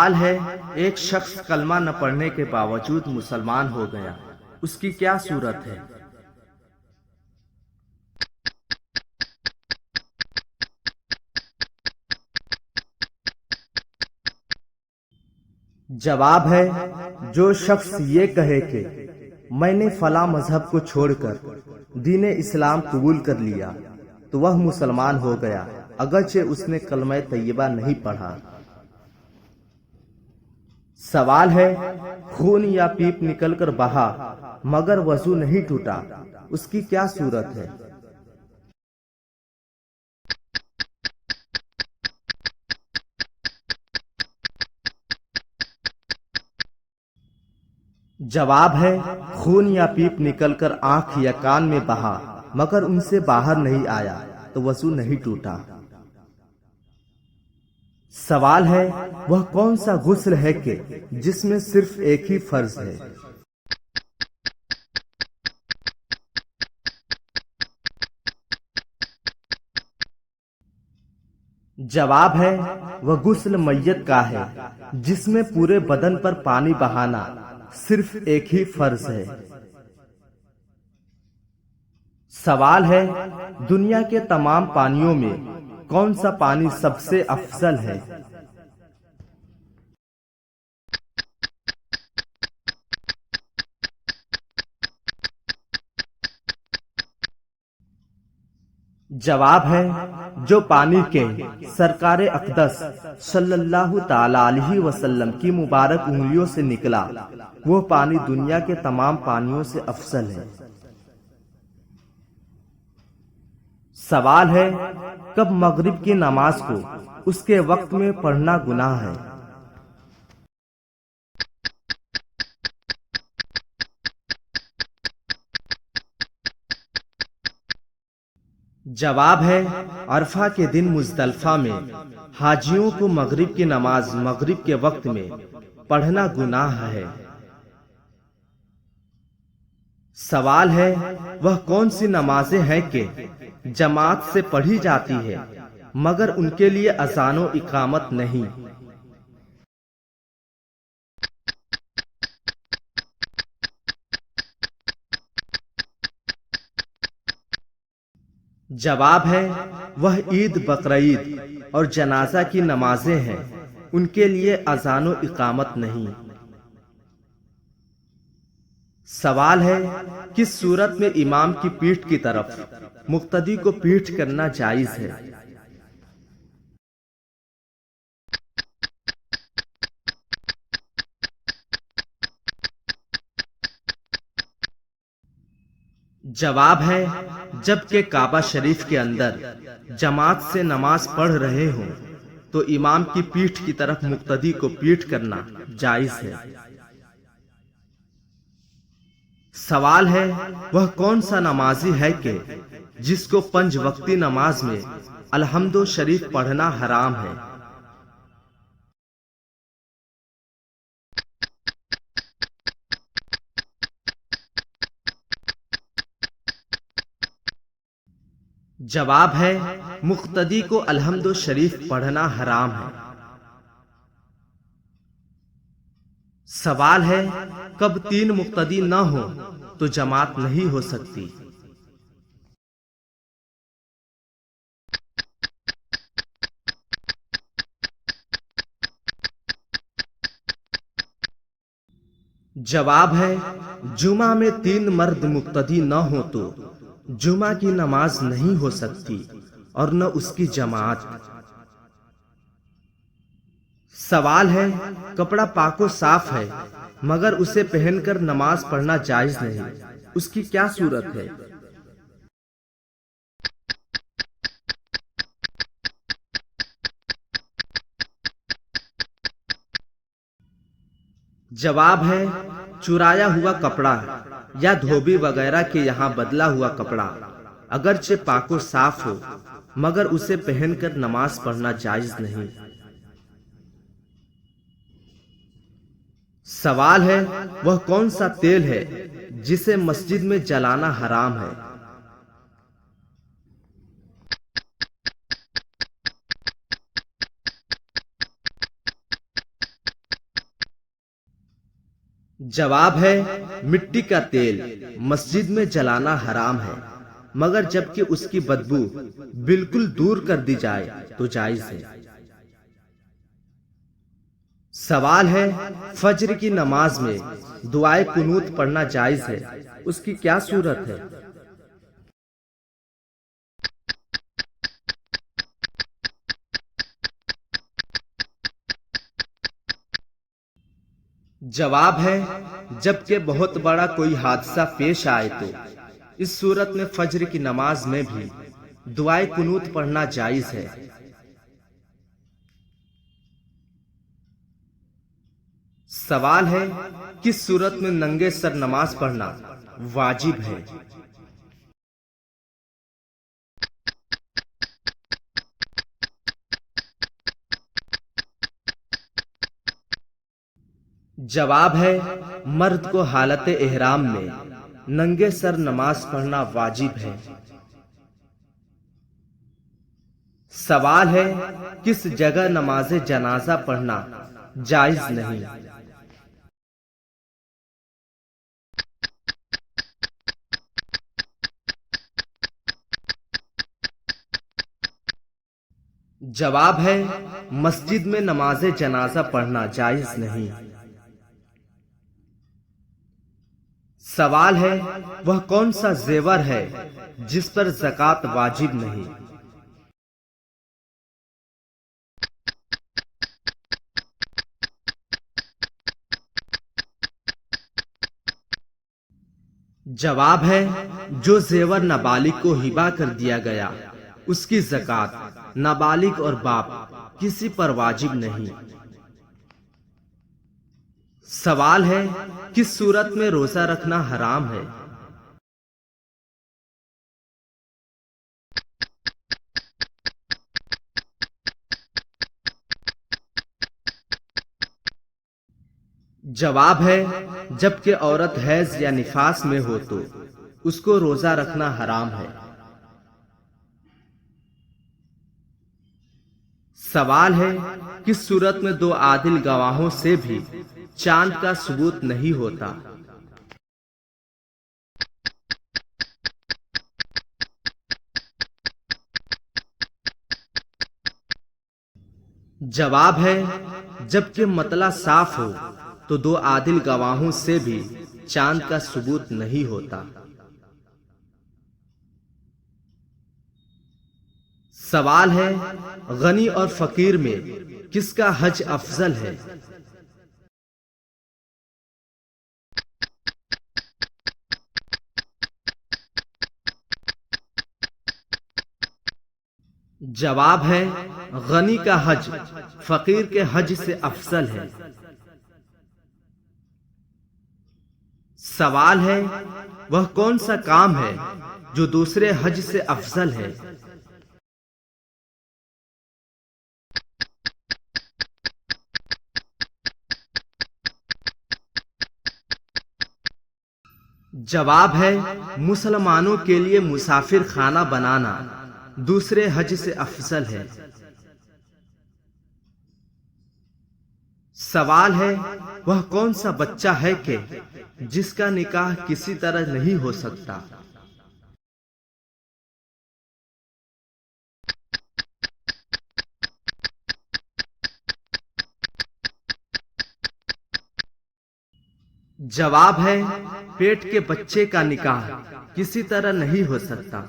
सवाल है, एक शख्स कलमा न पढ़ने के बावजूद मुसलमान हो गया, उसकी क्या सूरत है? जवाब है, जो शख्स ये कहे कि मैंने फला मजहब को छोड़कर दीन इस्लाम कबूल कर लिया तो वह मुसलमान हो गया, अगरचे उसने कलमा तैयबा नहीं पढ़ा। सवाल है, खून या पीप निकलकर बहा मगर वजू नहीं टूटा, उसकी क्या सूरत है? जवाब है, खून या पीप निकलकर आंख या कान में बहा मगर उनसे बाहर नहीं आया तो वजू नहीं टूटा। सवाल है, वह कौन सा गुस्ल है कि जिसमें सिर्फ एक ही फर्ज है? जवाब है, वह गुस्ल मैयत का है जिसमें पूरे बदन पर पानी बहाना सिर्फ एक ही फर्ज है। सवाल है, दुनिया के तमाम पानियों में कौन सा पानी सबसे अफजल है? जवाब है, जो पानी के सरकारे अक़दस सल्लल्लाहु ताला अलैहि वसल्लम की मुबारक उंगलियों से निकला, वो पानी दुनिया के तमाम पानियों से अफजल है। सवाल है, कब मगरिब की नमाज को उसके वक्त में पढ़ना गुनाह है? जवाब है, अरफा के दिन मुज़दलिफा में हाजियों को मगरिब की नमाज मगरिब के वक्त में पढ़ना गुनाह है। सवाल है, वह कौन सी नमाजें हैं कि जमात से पढ़ी जाती है मगर उनके लिए अज़ान व इकामत नहीं? जवाब है, वह ईद बकरीद और जनाजा की नमाजें हैं, उनके लिए अज़ान व इकामत नहीं। सवाल है, किस सूरत में इमाम की पीठ की तरफ मुक्तदी को पीठ करना जायज है? जवाब है, जबकि काबा शरीफ के अंदर जमात से नमाज पढ़ रहे हों तो इमाम की पीठ की तरफ मुक्तदी को पीठ करना जायज है। सवाल है, वह कौन सा नमाजी है कि जिसको पंज वक्ती नमाज में अलहम्दो शरीफ पढ़ना हराम है? जवाब है, मुक्तदी को अलहम्दो शरीफ पढ़ना हराम है। सवाल है, कब तीन मुक्तदी न हो तो जमात नहीं हो सकती? जवाब है, जुमा में तीन मर्द मुक्तदी न हो तो जुमा की नमाज नहीं हो सकती और न उसकी जमात। सवाल है, कपड़ा पाको साफ है मगर उसे पहनकर नमाज पढ़ना जायज नहीं, उसकी क्या सूरत है? जवाब है, चुराया हुआ कपड़ा या धोबी वगैरह के यहाँ बदला हुआ कपड़ा अगरचे पाको साफ हो मगर उसे पहनकर नमाज पढ़ना जायज नहीं। सवाल है, वह कौन सा तेल है जिसे मस्जिद में जलाना हराम है? जवाब है मिट्टी का तेल मस्जिद में जलाना हराम है, मगर जबकि उसकी बदबू बिल्कुल दूर कर दी जाए तो जायज है। सवाल है फज्र की नमाज में दुआए कुनूत पढ़ना जायज है, उसकी क्या सूरत है? जवाब है जबकि बहुत बड़ा कोई हादसा पेश आए तो इस सूरत में फज्र की नमाज में भी दुआए कुनूत पढ़ना जायज है। सवाल है किस सूरत में नंगे सर नमाज पढ़ना वाजिब है? जवाब है मर्द को हालत एहराम में नंगे सर नमाज पढ़ना वाजिब है। सवाल है किस जगह नमाज जनाजा पढ़ना जायज नहीं? जवाब है मस्जिद में नमाज जनाजा पढ़ना जायज नहीं। सवाल है वह कौन सा जेवर है जिस पर ज़कात वाजिब नहीं? जवाब है जो जेवर नाबालिग को हिबा कर दिया गया उसकी ज़कात नाबालिग और बाप किसी पर वाजिब नहीं। सवाल है किस सूरत में रोजा रखना हराम है? जवाब है जबकि औरत हैज या निफास में हो तो उसको रोजा रखना हराम है। सवाल है किस सूरत में दो आदिल गवाहों से भी चांद का सबूत नहीं होता? जवाब है जबकि मतला साफ हो तो दो आदिल गवाहों से भी चांद का सबूत नहीं होता। सवाल है गनी और फकीर में किसका हज अफजल है? जवाब है गनी का हज फकीर के हज से अफजल है। सवाल है वह कौन सा काम है जो दूसरे हज से अफजल है? जवाब है मुसलमानों के लिए मुसाफिर खाना बनाना दूसरे हज से अफजल है। सवाल है वह कौन सा बच्चा है कि जिसका निकाह किसी तरह नहीं हो सकता? जवाब है पेट के बच्चे का निकाह किसी तरह नहीं हो सकता।